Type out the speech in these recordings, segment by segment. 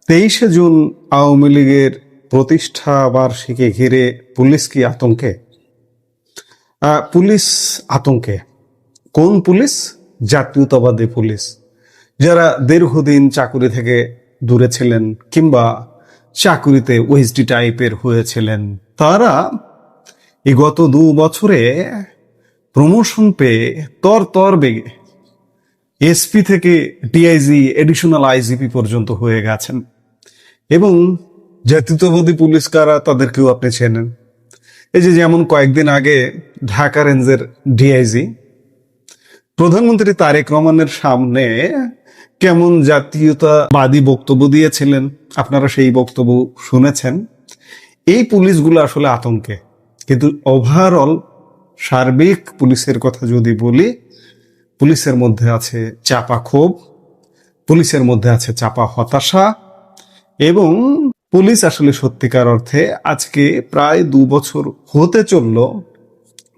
23শে June Awami লীগের প্রতিষ্ঠা বার্ষিকী ঘিরে পুলিশ কি আতঙ্কে? পুলিশ আতঙ্কে। কোন পুলিশ? জাতীয়তাবাদী পুলিশ, যারা দীর্ঘদিন চাকুরি থেকে দূরে ছিলেন কিংবা চাকুরিতে ওএসডি টাইপের হয়েছিলেন, তারা এই গত 2 বছরে প্রমোশন পেয়ে তর বেগে এসপি থেকে ডিআইজি, এডিশনাল আইজিপি পর্যন্ত হয়ে গেছেন। এবং জাতীয়তাবাদী পুলিশ কারা, তাদেরকেও আপনি চেনেন। এই যে যেমন কয়েকদিন আগে ঢাকা রেঞ্জের ডিআইজি প্রধানমন্ত্রী তারেক রহমানের সামনে কেমন জাতীয়তাবাদী বক্তব্য দিয়েছিলেন, আপনারা সেই বক্তব্য শুনেছেন। এই পুলিশগুলো আসলে আতঙ্কে। কিন্তু ওভারঅল সার্বিক পুলিশের কথা যদি বলি, পুলিশের মধ্যে আছে চাপা ক্ষোভ, পুলিশের মধ্যে আছে চাপা হতাশা, এবং পুলিশ আসলে সত্যিকার অর্থে আজকে প্রায় 2 বছর হতে চলল,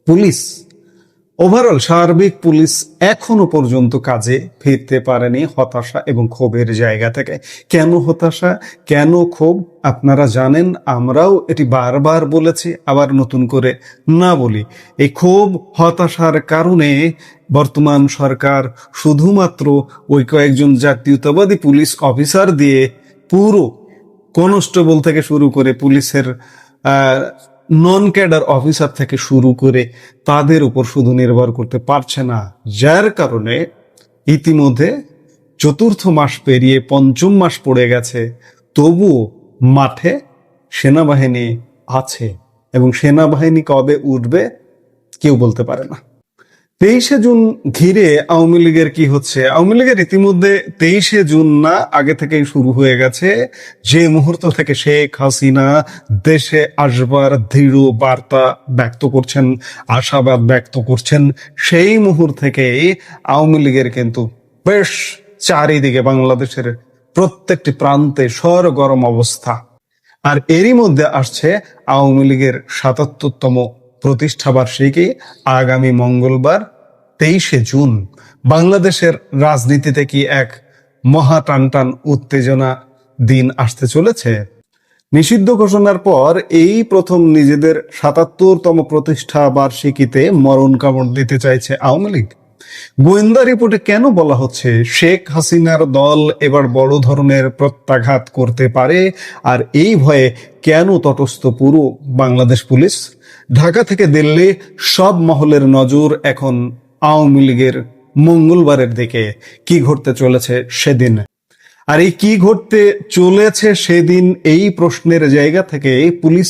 পুলিশ ওভারঅল সার্বিক পুলিশ এখনো পর্যন্ত কাজে ফিরতে পারেনি হতাশা এবং ক্ষোভের জায়গা থেকে। কেন হতাশা, কেন ক্ষোভ আপনারা জানেন, আমরাও এটি বারবার বলেছি, আবার নতুন করে না বলি। এই ক্ষোভ হতাশার কারণে বর্তমান সরকার শুধুমাত্র ওই কয়েকজন জাতীয়তাবাদী পুলিশ অফিসার দিয়ে পুরো কনস্টেবল থেকে শুরু করে পুলিশের নন ক্যাডার অফিসার থেকে শুরু করে তাদের উপর শুধু নির্ভর করতে পারছে না, যার কারণে ইতিমধ্যে 4র্থ মাস পেরিয়ে 5ম মাস পড়ে গেছে, তবুও মাঠে সেনাবাহিনী আছে, এবং সেনাবাহিনী কবে উঠবে কেউ বলতে পারে না। 23শে জুন ঘিরে আওয়ামী লীগের কি হচ্ছে? আওয়ামী লীগের ইতিমধ্যে 23শে জুন না, আগে থেকেই শুরু হয়ে গেছে। যে মুহূর্ত থেকে শেখ হাসিনা দেশে আসবার দৃঢ় বার্তা ব্যক্ত করছেন, আশাবাদ ব্যক্ত করছেন, সেই মুহূর্ত থেকেই আওয়ামী লীগের কিন্তু বেশ চারিদিকে বাংলাদেশের প্রত্যেকটি প্রান্তে সরগরম অবস্থা। আর এরই মধ্যে আসছে আওয়ামী লীগের 77তম প্রতিষ্ঠা বার্ষিকী আগামী মঙ্গলবার 23শে জুন। বাংলাদেশের রাজনীতিতে কি এক মহা টানটান উত্তেজনা দিন আসতে চলেছে? নিষিদ্ধ ঘোষণার পর এই প্রথম নিজেদের 77তম প্রতিষ্ঠা বার্ষিকীতে মরণ কামড় দিতে চাইছে আওয়ামী লীগ। গোয়েন্দা রিপোর্টে কেন বলা হচ্ছে শেখ হাসিনার দল এবার বড় ধরনের প্রত্যাঘাত করতে পারে, আর এই ভয়ে কেন তটস্থ পুরো বাংলাদেশ পুলিশ? ঢাকা থেকে দিল্লি সব মহলের নজর এখন আওয়ামী লীগের মঙ্গলবারের দিকে। কি ঘটতে চলেছে সেদিন? আর এই কি ঘটতে চলেছে সেদিন, এই প্রশ্নের জায়গা থেকে পুলিশ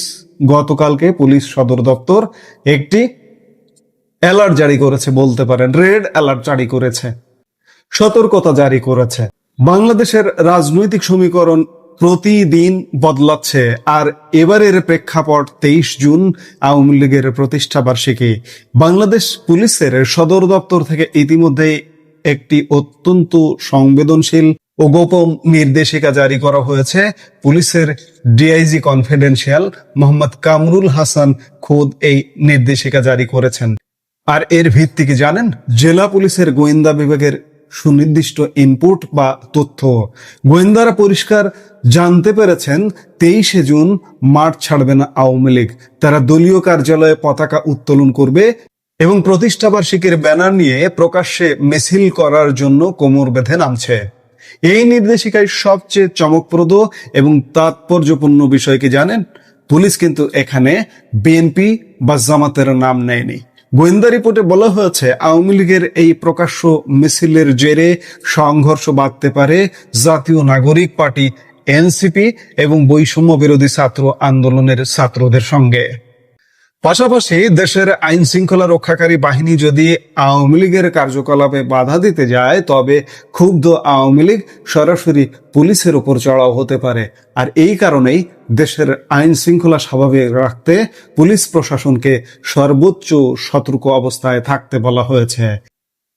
গতকালকে পুলিশ সদর দপ্তর একটি অ্যালার্ট জারি করেছে, বলতে পারেন রেড অ্যালার্ট জারি করেছে, সতর্কতা জারি করেছে। বাংলাদেশের রাজনৈতিক সমীকরণ প্রতিদিন বদলাচ্ছে, আর এবারের প্রেক্ষাপট 23 জুন আওয়ামী লীগের প্রতিষ্ঠা বার্ষিকী। বাংলাদেশ পুলিশের সদর দপ্তর থেকে ইতিমধ্যে একটি অত্যন্ত সংবেদনশীল ও গোপন নির্দেশিকা জারি করা হয়েছে। পুলিশের ডিআইজি কনফিডেন্সিয়াল মোহাম্মদ কামরুল হাসান খোদ এই নির্দেশিকা জারি করেছেন। আর এর ভিত্তি কি জানেন? জেলা পুলিশের গোয়েন্দা বিভাগের সুনির্দিষ্ট ইনপুট বা তথ্য। গোয়েন্দারা পরিষ্কার জানতে পেরেছেন 23শে জুন মাঠ ছাড়বে না আওয়ামী লীগ। তারা দলীয় কার্যালয়ে পতাকা উত্তোলন করবে এবং প্রতিষ্ঠা বার্ষিকীর ব্যানার নিয়ে প্রকাশ্যে মিছিল করার জন্য কোমর বেঁধে নামছে। এই নির্দেশিকায় সবচেয়ে চমকপ্রদ এবং তাৎপর্যপূর্ণ বিষয় কি জানেন? পুলিশ কিন্তু এখানে বিএনপি বা জামাতের নাম নেয়নি। গোয়েন্দা রিপোর্টে বলা হয়েছে আওয়ামী লীগের এই প্রকাশ্য মিছিলের জেরে সংঘর্ষ বাঁধতে পারে জাতীয় নাগরিক পার্টি এনসিপি এবং বৈষম্য বিরোধী ছাত্র আন্দোলনের ছাত্রদের সঙ্গে। পাশাপাশি দেশের আইন শৃঙ্খলা রক্ষাকারী বাহিনী যদি আওয়ামী লীগের কার্যকলাপে বাধা দিতে যায়, তবে ক্ষুব্ধ আওয়ামী লীগ সরাসরি পুলিশের উপর চড়াও হতে পারে। আর এই কারণেই দেশের আইন শৃঙ্খলা স্বাভাবিক রাখতে পুলিশ প্রশাসনকে সর্বোচ্চ সতর্ক অবস্থায় থাকতে বলা হয়েছে।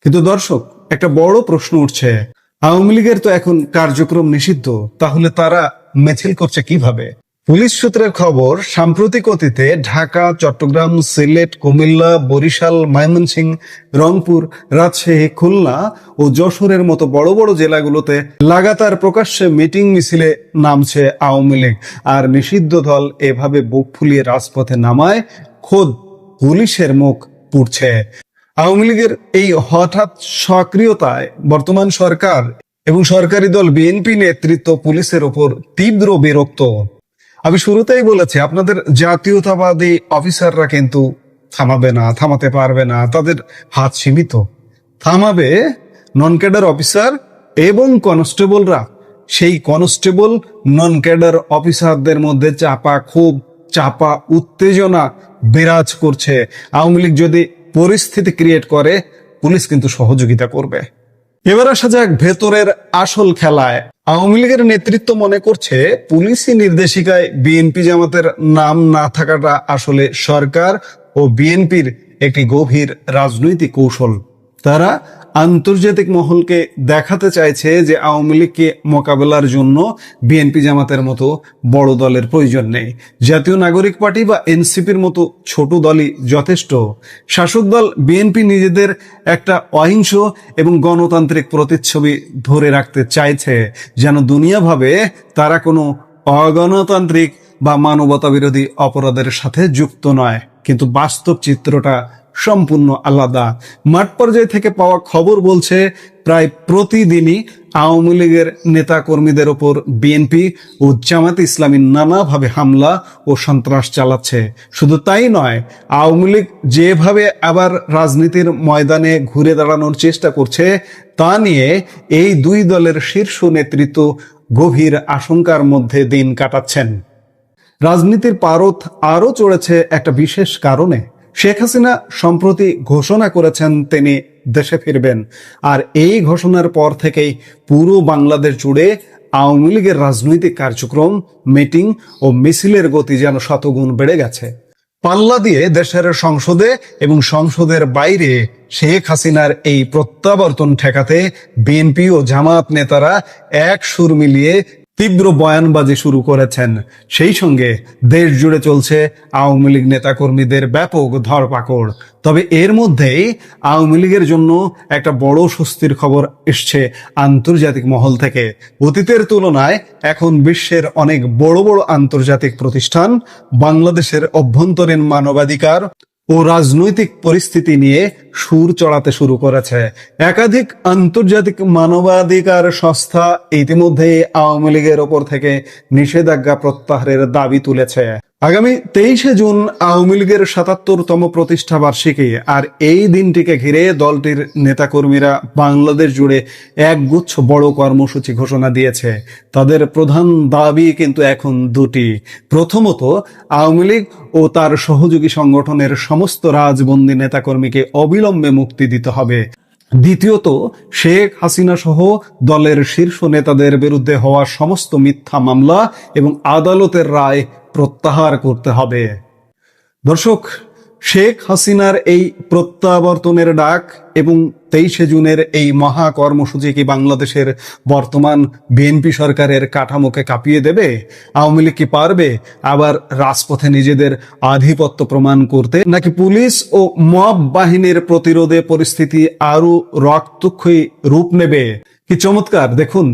কিন্তু দর্শক, একটা বড় প্রশ্ন উঠছে, আওয়ামী লীগের তো এখন কার্যক্রম নিষিদ্ধ, তাহলে তারা মিছিল করছে কিভাবে? পুলিশ সূত্রের খবর, সাম্প্রতিক অতীতে ঢাকা, চট্টগ্রাম, সিলেট, কুমিল্লা, বরিশাল, ময়মনসিংহ, রংপুর, রাজশাহী, খুলনা ও যশোরের মতো বড় বড় জেলাগুলোতে লাগাতার প্রকাশ্যে মিটিং মিছিলে নামছে আওয়ামী লীগ। আর নিষিদ্ধ দল এভাবে বুক ফুলিয়ে রাজপথে নামায় খোদ পুলিশের মুখ পুড়ছে। আওয়ামী লীগের এই হঠাৎ সক্রিয়তায় বর্তমান সরকার এবং সরকারি দল বিএনপি নেতৃত্ব পুলিশের ওপর তীব্র বিরক্ত। আমি শুরুতেই বলেছি, আপনাদের জাতীয়তাবাদী অফিসাররা কিন্তু থামাতে পারবে না, তাদের হাত সীমিত। থামাবে নন ক্যাডার অফিসার এবং কনস্টেবলরা। সেই কনস্টেবল নন ক্যাডার অফিসারদের মধ্যে চাপা উত্তেজনা বিরাজ করছে। আওয়ামী লীগ যদি পরিস্থিতি ক্রিয়েট করে, পুলিশ কিন্তু সহযোগিতা করবে। এবার আসা যাক ভেতরের আসল খেলায়। আওয়ামী লীগের নেতৃত্ব মনে করছে পুলিশি নির্দেশিকায় বিএনপি জামাতের নাম না থাকাটা আসলে সরকার ও বিএনপির একটি গভীর রাজনৈতিক কৌশল। তারা আন্তর্জাতিক মহলকে দেখাতে চাইছে যে আওয়ামী লীগকে মোকাবেলার জন্য বিএনপি জামাতের মতো বড় দলের প্রয়োজন নেই। জাতীয় নাগরিক পার্টি বা এনসিপির মতো ছোট দলই যথেষ্ট। শাসক দল বিএনপি নিজেদের একটা অহিংস এবং গণতান্ত্রিক প্রতিচ্ছবি ধরে রাখতে চাইছে, যেন দুনিয়া ভাবে তারা কোনো অগণতান্ত্রিক বা মানবতা বিরোধী অপরাধের সাথে যুক্ত নয়। কিন্তু বাস্তব চিত্রটা সম্পূর্ণ আলাদা। মাঠ পর্যায় থেকে পাওয়া খবর বলছে, প্রায় প্রতিদিনই আওয়ামী লীগের নেতা কর্মীদের ওপর বিএনপি ও জামাত ইসলামী নানাভাবে হামলা ও সন্ত্রাস চালাচ্ছে। শুধু তাই নয়, আওয়ামী লীগ যেভাবে আবার রাজনীতির ময়দানে ঘুরে দাঁড়ানোর চেষ্টা করছে, তা নিয়ে এই দুই দলের শীর্ষ নেতৃত্ব গভীর আশঙ্কার মধ্যে দিন কাটাচ্ছেন। রাজনীতির পারদ আরও চড়েছে একটা বিশেষ কারণে। শেখ হাসিনা সম্প্রতি ঘোষণা করেছেন তিনি দেশে ফিরবেন। আর এই ঘোষণার পর থেকেই পুরো বাংলাদেশ জুড়ে আওয়ামী লীগের রাজনৈতিক কার্যক্রম, মিটিং ও মিছিলের গতি যেন শতগুণ বেড়ে গেছে। পাল্লা দিয়ে দেশের সংসদে এবং সংসদের বাইরে শেখ হাসিনার এই প্রত্যাবর্তন ঠেকাতে বিএনপি ও জামাত নেতারা এক সুর মিলিয়ে তীব্র বয়ানবাজি শুরু করেছেন। সেই সঙ্গে দেশ জুড়ে চলছে আওয়ামী লীগ নেতাকর্মীদের ব্যাপক ধরপাকড়। তবে এর মধ্যেই আওয়ামী লীগের জন্য একটা বড় স্বস্তির খবর এসছে আন্তর্জাতিক মহল থেকে। অতীতের তুলনায় এখন বিশ্বের অনেক বড় বড় আন্তর্জাতিক প্রতিষ্ঠান বাংলাদেশের অভ্যন্তরীণ মানবাধিকার ও রাজনৈতিক পরিস্থিতি নিয়ে সুর চড়াতে শুরু করেছে। একাধিক আন্তর্জাতিক মানবাধিকার সংস্থা ইতিমধ্যে আওয়ামী লীগের ওপর থেকে নিষেধাজ্ঞা প্রত্যাহারের দাবি তুলেছে। আগামী 23শে জুন আওয়ামী লীগের ৭৭তম প্রতিষ্ঠা বার্ষিকী, আর এই দিনটিকে ঘিরে দলটির নেতাকর্মীরা বাংলাদেশ জুড়ে একগুচ্ছ বড় কর্মসূচি ঘোষণা দিয়েছে। তাদের প্রধান দাবি কিন্তু এখন দুটি। প্রথমত, আওয়ামী লীগ ও তার সহযোগী সংগঠনের সমস্ত রাজবন্দী নেতাকর্মীকে অবিলম্বে মুক্তি দিতে হবে। দ্বিতীয়ত, শেখ হাসিনা সহ দলের শীর্ষ নেতাদের বিরুদ্ধে হওয়া সমস্ত মিথ্যা মামলা এবং আদালতের রায় প্রত্যাহার করতে হবে। দর্শক, শেখ হাসিনার এই প্রত্যাবর্তনের ডাক এবং 23শে জুনের এই মহা কর্মসূচি কি বাংলাদেশের বর্তমান বিএনপি সরকারের কাঠামোকে কাঁপিয়ে দেবে? আওয়ামী লীগ কি পারবে আবার রাজপথে নিজেদের আধিপত্য প্রমাণ করতে, নাকি পুলিশ ও মব বাহিনীর প্রতিরোধে পরিস্থিতি আরো রক্তক্ষয়ী রূপ নেবে? কি চমৎকার! দেখুন,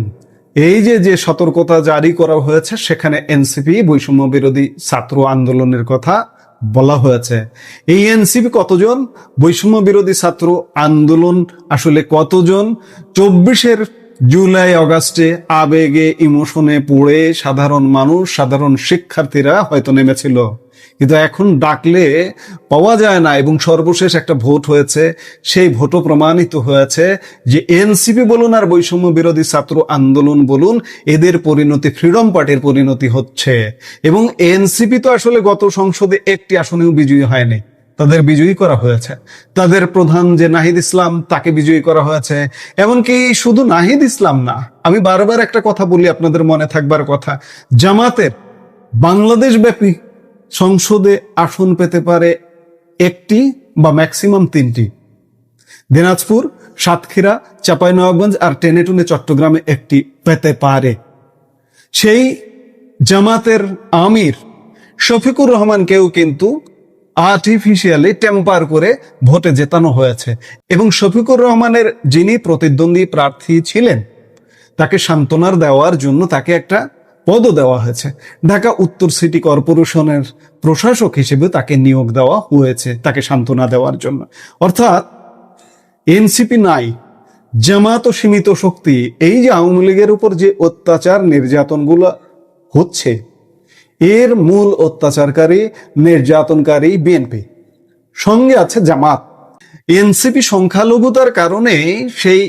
এই যে সতর্কতা জারি করা হয়েছে, সেখানে এনসিপি বৈষম্য বিরোধী ছাত্র আন্দোলনের কথা বলা হয়েছে। এই এনসিপি কতজন? বৈষম্য বিরোধী ছাত্র আন্দোলন আসলে কতজন? 24 জুলাই আগস্টে আবেগে ইমোশনে পড়ে সাধারণ মানুষ, সাধারণ শিক্ষার্থীরা হয়তো নেমেছিল, কিন্তু এখন ডাকলে পাওয়া যায় না। এবং সর্বশেষ একটা ভোট হয়েছে, সেই ভোটও প্রমাণিত হয়েছে যে এনসিপি বলুন আর বৈষম্য বিরোধী ছাত্র আন্দোলন বলুন, এদের পরিণতি ফ্রিডম পার্টির পরিণতি হচ্ছে। এবং এনসিপি তো আসলে গত সংসদে একটি আসনেও বিজয়ী হয়নি, তাদের বিজয়ী করা হয়েছে। তাদের প্রধান যে নাহিদ ইসলাম, তাকে বিজয়ী করা হয়েছে। এমনকি শুধু নাহিদ ইসলাম না, আমি বারবার একটা কথা বলি, আপনাদের মনে থাকবার কথা, জামাতের বাংলাদেশ ব্যাপী সংসদে আসন পেতে পারে একটি বা ম্যাক্সিমাম 3টি। দিনাজপুর, সাতক্ষীরা, চাঁপাইনবাবগঞ্জ আর টেনেটুনে চট্টগ্রামে একটি পেতে পারে। সেই জামাতের আমির শফিকুর রহমানকেও কিন্তু আর্টিফিশিয়ালি টেম্পার করে ভোটে জেতানো হয়েছে এবং শফিকুর রহমানের যিনি প্রতিদ্বন্দ্বী প্রার্থী ছিলেন তাকে সান্ত্বনার দেওয়ার জন্য তাকে একটা পদও দেওয়া হয়েছে। ঢাকা উত্তর সিটি কর্পোরেশনের প্রশাসক হিসেবে তাকে নিয়োগ দেওয়া হয়েছে তাকে সান্ত্বনা দেওয়ার জন্য। অর্থাৎ এনসিপি নাই, জামাত ও সীমিত শক্তি, এই যে আওয়ামী লীগের উপর যে অত্যাচার নির্যাতনগুলো হচ্ছে এর মূল অত্যাচারকারী নির্যাতনকারী বিএনপি, সঙ্গে আছে জামাত। এনসিপি সংখ্যালঘুতার কারণে সেই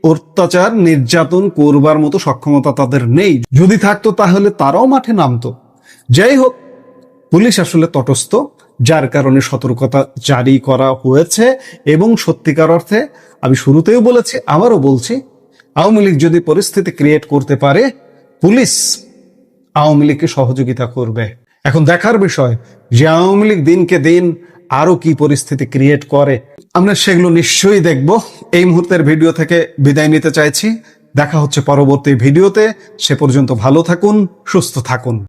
অত্যাচার নির্যাতন করবার মতো সক্ষমতা তাদের নেই। যদি থাকতো তাহলে তারাও মাঠে নামতো। যাই হোক, পুলিশ আসলে তটস্থ, যার কারণে সতর্কতা জারি করা হয়েছে। এবং সত্যিকার অর্থে আমি শুরুতেও বলেছি, আবারও বলছি, আওয়ামী লীগ যদি পরিস্থিতি ক্রিয়েট করতে পারে, পুলিশ আওয়ামী লীগকে সহযোগিতা করবে। এখন দেখার বিষয় যে আওয়ামী লীগ দিনকে দিন আরো কি পরিস্থিতি ক্রিয়েট করে, আমরা সেগুলো নিশ্চয়ই দেখব। এই মুহূর্তের ভিডিও থেকে বিদায় নিতে চাইছি। দেখা হচ্ছে পরবর্তী ভিডিওতে। সে পর্যন্ত ভালো থাকুন, সুস্থ থাকুন।